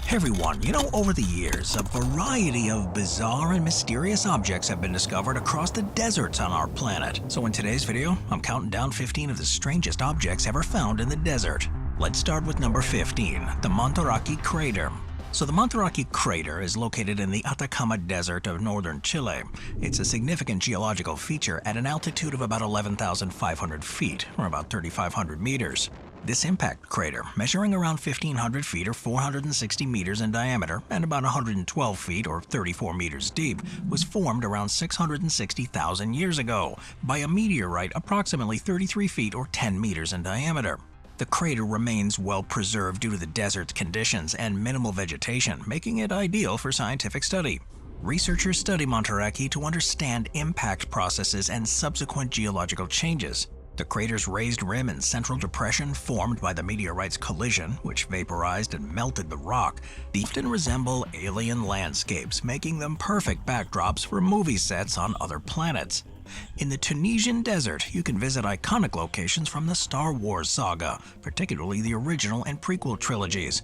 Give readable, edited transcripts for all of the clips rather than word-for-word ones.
Hey everyone, over the years, a variety of bizarre and mysterious objects have been discovered across the deserts on our planet. So in today's video, I'm counting down 15 of the strangest objects ever found in the desert. Let's start with number 15, the Monturaqui Crater. So the Monturaqui Crater is located in the Atacama Desert of northern Chile. It's a significant geological feature at an altitude of about 11,500 feet, or about 3,500 meters. This impact crater, measuring around 1,500 feet or 460 meters in diameter and about 112 feet or 34 meters deep, was formed around 660,000 years ago by a meteorite approximately 33 feet or 10 meters in diameter. The crater remains well preserved due to the desert's conditions and minimal vegetation, making it ideal for scientific study. Researchers study Monturaqui to understand impact processes and subsequent geological changes. The crater's raised rim and central depression formed by the meteorite's collision, which vaporized and melted the rock, often resemble alien landscapes, making them perfect backdrops for movie sets on other planets. In the Tunisian desert, you can visit iconic locations from the Star Wars saga, particularly the original and prequel trilogies.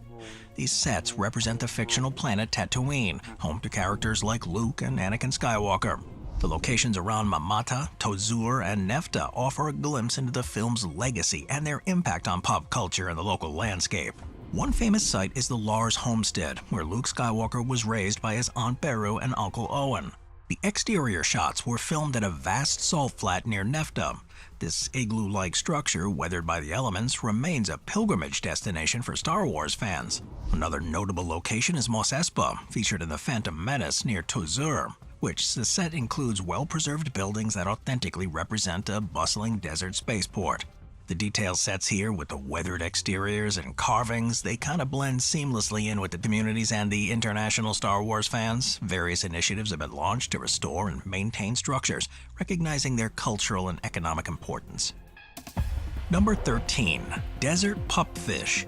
These sets represent the fictional planet Tatooine, home to characters like Luke and Anakin Skywalker. The locations around Mamata, Tozur, and Nefta offer a glimpse into the film's legacy and their impact on pop culture and the local landscape. One famous site is the Lars homestead, where Luke Skywalker was raised by his Aunt Beru and Uncle Owen. The exterior shots were filmed at a vast salt flat near Nefta. This igloo-like structure, weathered by the elements, remains a pilgrimage destination for Star Wars fans. Another notable location is Mos Espa, featured in The Phantom Menace near Tozur, which the set includes well-preserved buildings that authentically represent a bustling desert spaceport. The detail sets here with the weathered exteriors and carvings, they kind of blend seamlessly in with the communities and the international Star Wars fans. Various initiatives have been launched to restore and maintain structures, recognizing their cultural and economic importance. Number 13. Desert Pupfish.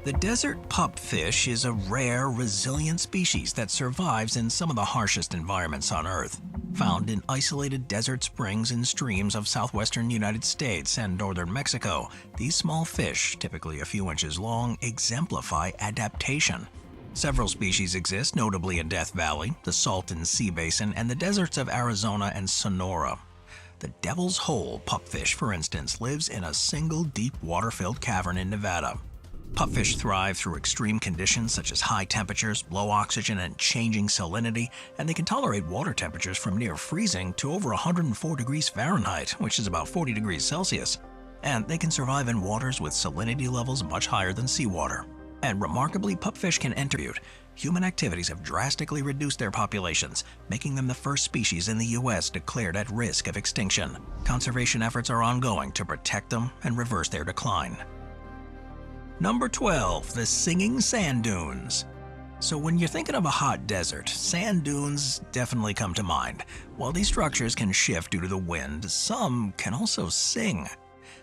The desert pupfish is a rare, resilient species that survives in some of the harshest environments on Earth. Found in isolated desert springs and streams of southwestern United States and northern Mexico, these small fish, typically a few inches long, exemplify adaptation. Several species exist, notably in Death Valley, the Salton Sea Basin, and the deserts of Arizona and Sonora. The Devil's Hole pupfish, for instance, lives in a single deep water-filled cavern in Nevada. Pupfish thrive through extreme conditions such as high temperatures, low oxygen, and changing salinity, and they can tolerate water temperatures from near freezing to over 104 degrees Fahrenheit, which is about 40 degrees Celsius. And they can survive in waters with salinity levels much higher than seawater. And remarkably, pupfish can enter. Human activities have drastically reduced their populations, making them the first species in the U.S. declared at risk of extinction. Conservation efforts are ongoing to protect them and reverse their decline. Number 12, the Singing Sand Dunes. So when you're thinking of a hot desert, sand dunes definitely come to mind. While these structures can shift due to the wind, some can also sing.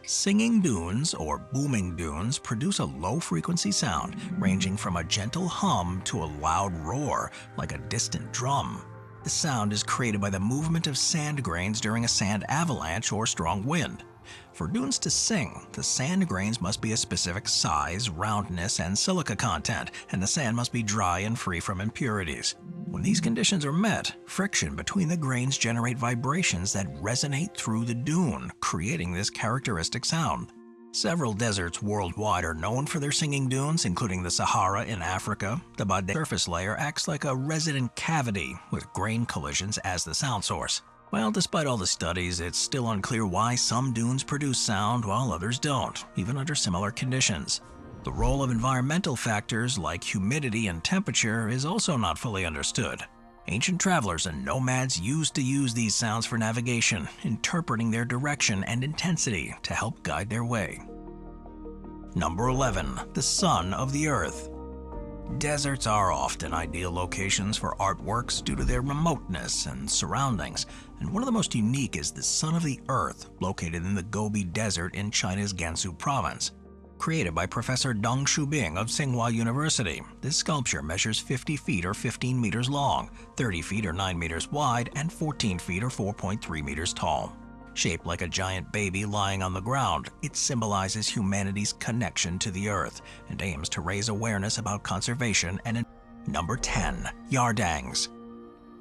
Singing dunes, or booming dunes, produce a low-frequency sound, ranging from a gentle hum to a loud roar, like a distant drum. The sound is created by the movement of sand grains during a sand avalanche or strong wind. For dunes to sing, the sand grains must be a specific size, roundness, and silica content, and the sand must be dry and free from impurities. When these conditions are met, friction between the grains generate vibrations that resonate through the dune, creating this characteristic sound. Several deserts worldwide are known for their singing dunes, including the Sahara in Africa. The Bade surface layer acts like a resonant cavity, with grain collisions as the sound source. Well, despite all the studies, it's still unclear why some dunes produce sound while others don't, even under similar conditions. The role of environmental factors like humidity and temperature is also not fully understood. Ancient travelers and nomads used to use these sounds for navigation, interpreting their direction and intensity to help guide their way. Number 11. The Sun of the Earth. Deserts are often ideal locations for artworks due to their remoteness and surroundings, and one of the most unique is the Sun of the Earth, located in the Gobi Desert in China's Gansu province. Created by Professor Deng Shubing of Tsinghua University, this sculpture measures 50 feet or 15 meters long, 30 feet or 9 meters wide, and 14 feet or 4.3 meters tall. Shaped like a giant baby lying on the ground, it symbolizes humanity's connection to the Earth and aims to raise awareness about conservation and Number 10. Yardangs.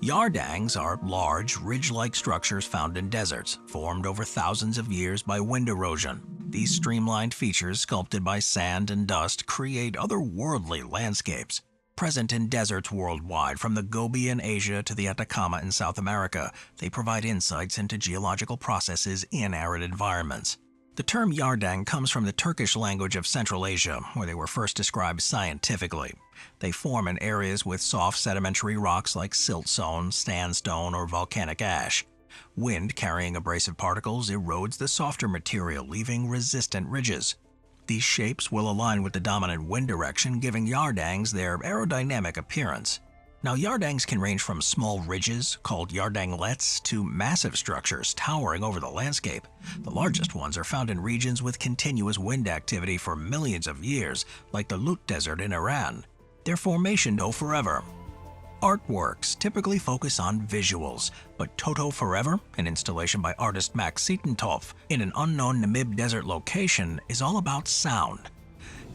Yardangs are large, ridge-like structures found in deserts, formed over thousands of years by wind erosion. These streamlined features, sculpted by sand and dust, create otherworldly landscapes. Present in deserts worldwide, from the Gobi in Asia to the Atacama in South America, they provide insights into geological processes in arid environments. The term Yardang comes from the Turkish language of Central Asia, where they were first described scientifically. They form in areas with soft sedimentary rocks like siltstone, sandstone, or volcanic ash. Wind carrying abrasive particles erodes the softer material, leaving resistant ridges. These shapes will align with the dominant wind direction, giving yardangs their aerodynamic appearance. Now, yardangs can range from small ridges, called yardanglets, to massive structures towering over the landscape. The largest ones are found in regions with continuous wind activity for millions of years, like the Lut Desert in Iran. Their formation go forever. Artworks typically focus on visuals, but Toto Forever, an installation by artist Max Sietentopf in an unknown Namib Desert location, is all about sound.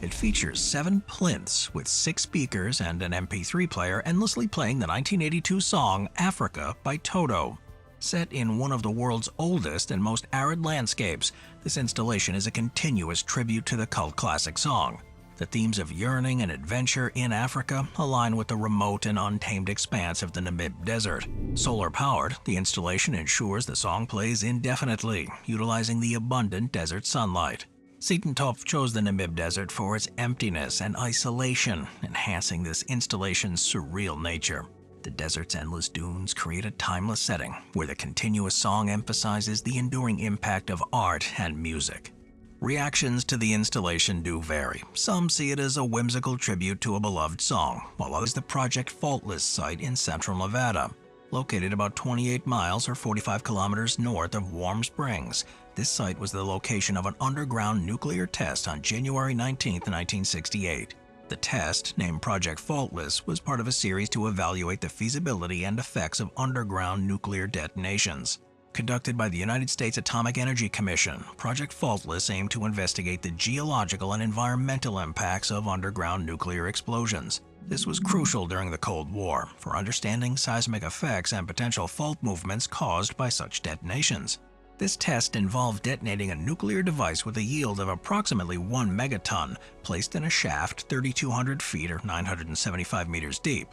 It features 7 plinths with 6 speakers and an MP3 player endlessly playing the 1982 song Africa by Toto. Set in one of the world's oldest and most arid landscapes, this installation is a continuous tribute to the cult classic song. The themes of yearning and adventure in Africa align with the remote and untamed expanse of the Namib Desert. Solar-powered, the installation ensures the song plays indefinitely, utilizing the abundant desert sunlight. Sietentopf chose the Namib Desert for its emptiness and isolation, enhancing this installation's surreal nature. The desert's endless dunes create a timeless setting, where the continuous song emphasizes the enduring impact of art and music. Reactions to the installation do vary. Some see it as a whimsical tribute to a beloved song, while others the Project Faultless site in central Nevada. Located about 28 miles or 45 kilometers north of Warm Springs, this site was the location of an underground nuclear test on January 19, 1968. The test, named Project Faultless, was part of a series to evaluate the feasibility and effects of underground nuclear detonations. Conducted by the United States Atomic Energy Commission, Project Faultless aimed to investigate the geological and environmental impacts of underground nuclear explosions. This was crucial during the Cold War for understanding seismic effects and potential fault movements caused by such detonations. This test involved detonating a nuclear device with a yield of approximately 1 megaton, placed in a shaft 3,200 feet or 975 meters deep.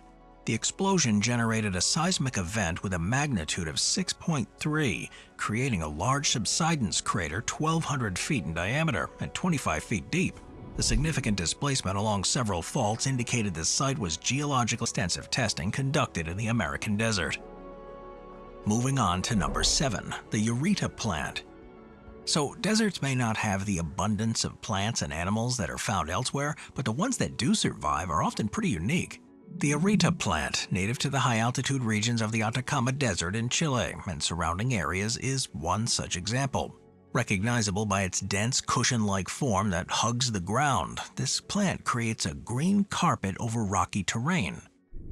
The explosion generated a seismic event with a magnitude of 6.3, creating a large subsidence crater 1,200 feet in diameter and 25 feet deep. The significant displacement along several faults indicated the site was geological extensive testing conducted in the American desert. Moving on to number 7, the Eureka plant. So, deserts may not have the abundance of plants and animals that are found elsewhere, but the ones that do survive are often pretty unique. The Eureka plant, native to the high-altitude regions of the Atacama Desert in Chile and surrounding areas, is one such example. Recognizable by its dense, cushion-like form that hugs the ground, this plant creates a green carpet over rocky terrain.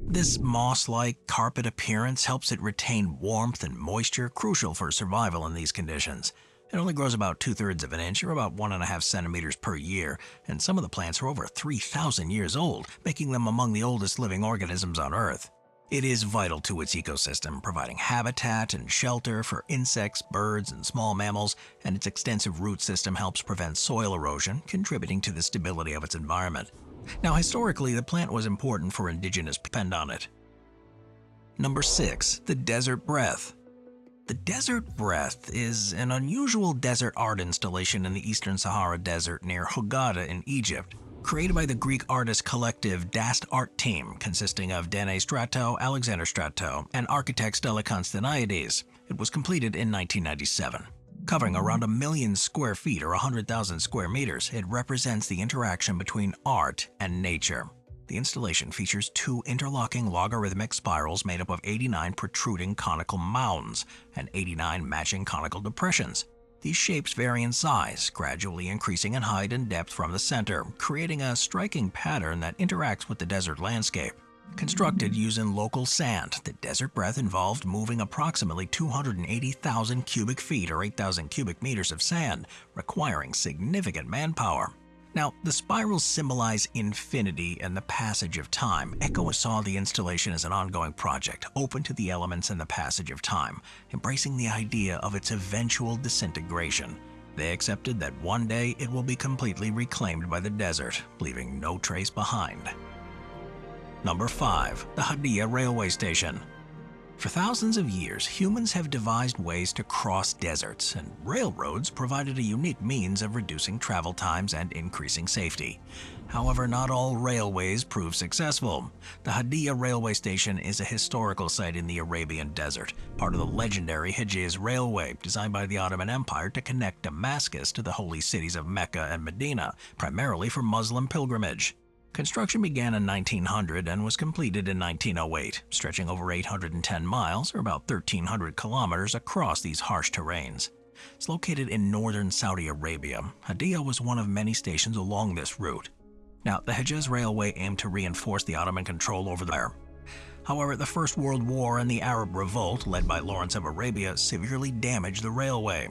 This moss-like carpet appearance helps it retain warmth and moisture, crucial for survival in these conditions. It only grows about 2/3 of an inch, or about 1.5 centimeters per year, and some of the plants are over 3,000 years old, making them among the oldest living organisms on Earth. It is vital to its ecosystem, providing habitat and shelter for insects, birds, and small mammals, and its extensive root system helps prevent soil erosion, contributing to the stability of its environment. Now, historically, the plant was important for indigenous people who depend on it. Number 6, the desert breath. The desert breath is an unusual desert art installation in the Eastern Sahara Desert near Hurghada in Egypt. Created by the Greek artist collective Dast Art Team, consisting of Danae Strato, Alexander Strato, and architect Stella Constantinides, it was completed in 1997. Covering around 1 million square feet or 100,000 square meters, it represents the interaction between art and nature. The installation features 2 interlocking logarithmic spirals made up of 89 protruding conical mounds and 89 matching conical depressions. These shapes vary in size, gradually increasing in height and depth from the center, creating a striking pattern that interacts with the desert landscape. Constructed using local sand, the desert breath involved moving approximately 280,000 cubic feet or 8,000 cubic meters of sand, requiring significant manpower. Now, the spirals symbolize infinity and the passage of time. ECHO saw the installation as an ongoing project, open to the elements and the passage of time, embracing the idea of its eventual disintegration. They accepted that one day it will be completely reclaimed by the desert, leaving no trace behind. Number 5. The Hadiyah Railway Station. For thousands of years, humans have devised ways to cross deserts, and railroads provided a unique means of reducing travel times and increasing safety. However, not all railways prove successful. The Hadiyah Railway Station is a historical site in the Arabian Desert, part of the legendary Hejaz Railway, designed by the Ottoman Empire to connect Damascus to the holy cities of Mecca and Medina, primarily for Muslim pilgrimage. Construction began in 1900 and was completed in 1908, stretching over 810 miles, or about 1,300 kilometers, across these harsh terrains. It's located in northern Saudi Arabia. Hadiyah was one of many stations along this route. Now, the Hejaz Railway aimed to reinforce the Ottoman control over there. However, the First World War and the Arab Revolt, led by Lawrence of Arabia, severely damaged the railway.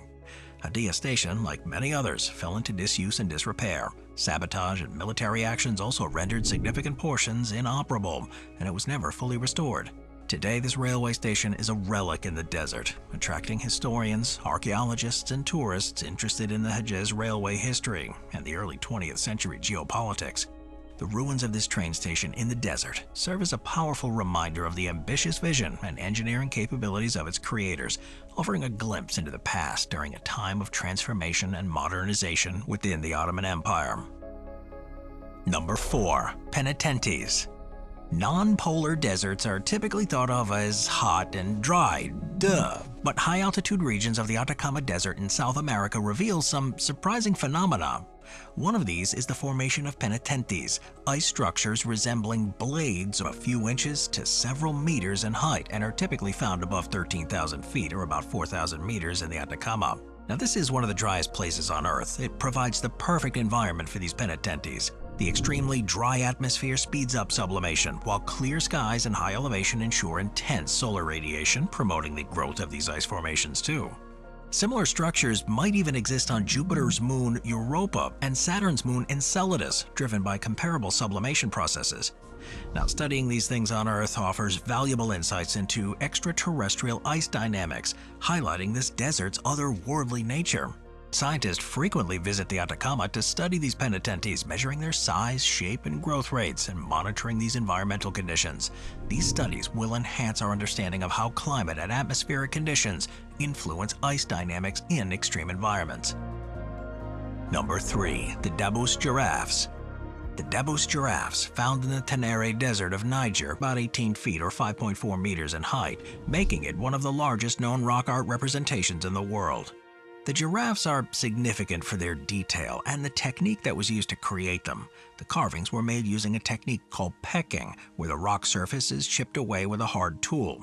Hadiyah Station, like many others, fell into disuse and disrepair. Sabotage and military actions also rendered significant portions inoperable, and it was never fully restored. Today, this railway station is a relic in the desert, attracting historians, archaeologists, and tourists interested in the Hejaz Railway history and the early 20th century geopolitics. The ruins of this train station in the desert serve as a powerful reminder of the ambitious vision and engineering capabilities of its creators, offering a glimpse into the past during a time of transformation and modernization within the Ottoman Empire. Number 4. Penitentes. Non-polar deserts are typically thought of as hot and dry, duh. But high-altitude regions of the Atacama Desert in South America reveal some surprising phenomena. One of these is the formation of penitentes, ice structures resembling blades a few inches to several meters in height and are typically found above 13,000 feet or about 4,000 meters in the Atacama. Now, this is one of the driest places on Earth. It provides the perfect environment for these penitentes. The extremely dry atmosphere speeds up sublimation, while clear skies and high elevation ensure intense solar radiation, promoting the growth of these ice formations too. Similar structures might even exist on Jupiter's moon Europa and Saturn's moon Enceladus, driven by comparable sublimation processes. Now, studying these things on Earth offers valuable insights into extraterrestrial ice dynamics, highlighting this desert's otherworldly nature. Scientists frequently visit the Atacama to study these penitentes, measuring their size, shape, and growth rates, and monitoring these environmental conditions. These studies will enhance our understanding of how climate and atmospheric conditions influence ice dynamics in extreme environments. Number 3. The Dabous Giraffes. The Dabous giraffes, found in the Tenere Desert of Niger, about 18 feet or 5.4 meters in height, making it one of the largest known rock art representations in the world. The giraffes are significant for their detail and the technique that was used to create them. The carvings were made using a technique called pecking, where the rock surface is chipped away with a hard tool.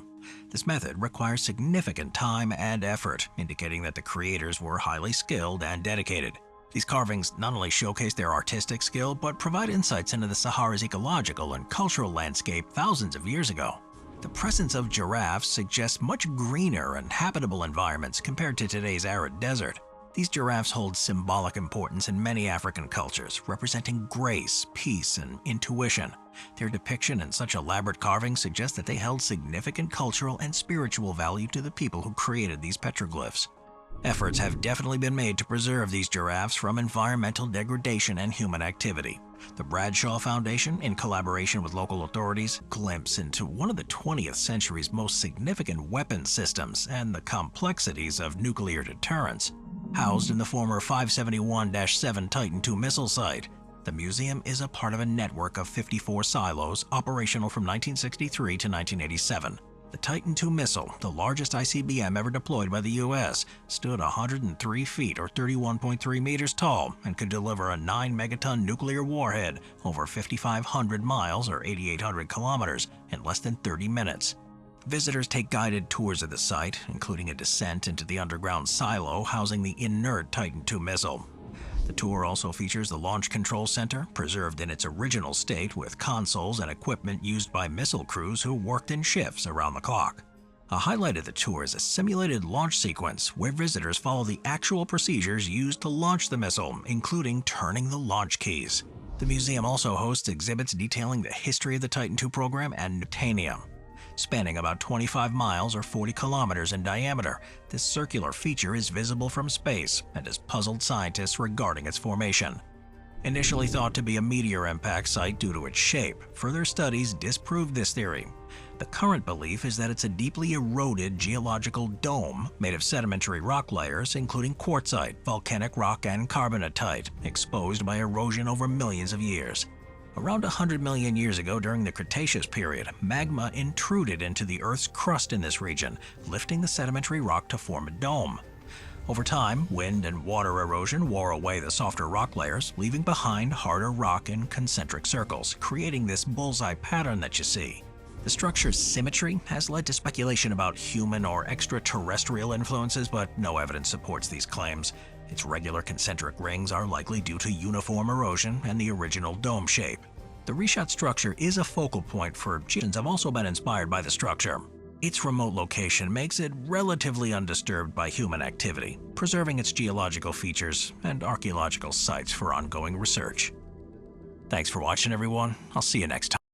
This method requires significant time and effort, indicating that the creators were highly skilled and dedicated. These carvings not only showcase their artistic skill, but provide insights into the Sahara's ecological and cultural landscape thousands of years ago. The presence of giraffes suggests much greener and habitable environments compared to today's arid desert. These giraffes hold symbolic importance in many African cultures, representing grace, peace, and intuition. Their depiction in such elaborate carvings suggests that they held significant cultural and spiritual value to the people who created these petroglyphs. Efforts have definitely been made to preserve these giraffes from environmental degradation and human activity. The Bradshaw Foundation, in collaboration with local authorities, glimpse into one of the 20th century's most significant weapon systems and the complexities of nuclear deterrence. Housed in the former 571-7 Titan II missile site, the museum is a part of a network of 54 silos operational from 1963 to 1987. The Titan II missile, the largest ICBM ever deployed by the U.S., stood 103 feet or 31.3 meters tall and could deliver a 9-megaton nuclear warhead over 5,500 miles or 8,800 kilometers in less than 30 minutes. Visitors take guided tours of the site, including a descent into the underground silo housing the inert Titan II missile. The tour also features the Launch Control Center, preserved in its original state with consoles and equipment used by missile crews who worked in shifts around the clock. A highlight of the tour is a simulated launch sequence where visitors follow the actual procedures used to launch the missile, including turning the launch keys. The museum also hosts exhibits detailing the history of the Titan II program and Newtonium. Spanning about 25 miles or 40 kilometers in diameter, this circular feature is visible from space and has puzzled scientists regarding its formation. Initially thought to be a meteor impact site due to its shape, further studies disproved this theory. The current belief is that it's a deeply eroded geological dome made of sedimentary rock layers, including quartzite, volcanic rock, and carbonatite, exposed by erosion over millions of years. Around 100 million years ago during the Cretaceous period, magma intruded into the Earth's crust in this region, lifting the sedimentary rock to form a dome. Over time, wind and water erosion wore away the softer rock layers, leaving behind harder rock in concentric circles, creating this bullseye pattern that you see. The structure's symmetry has led to speculation about human or extraterrestrial influences, but no evidence supports these claims. Its regular concentric rings are likely due to uniform erosion and the original dome shape. The reshot structure is a focal point for geologists have also been inspired by the structure. Its remote location makes it relatively undisturbed by human activity, preserving its geological features and archaeological sites for ongoing research. Thanks for watching, everyone. I'll see you next time.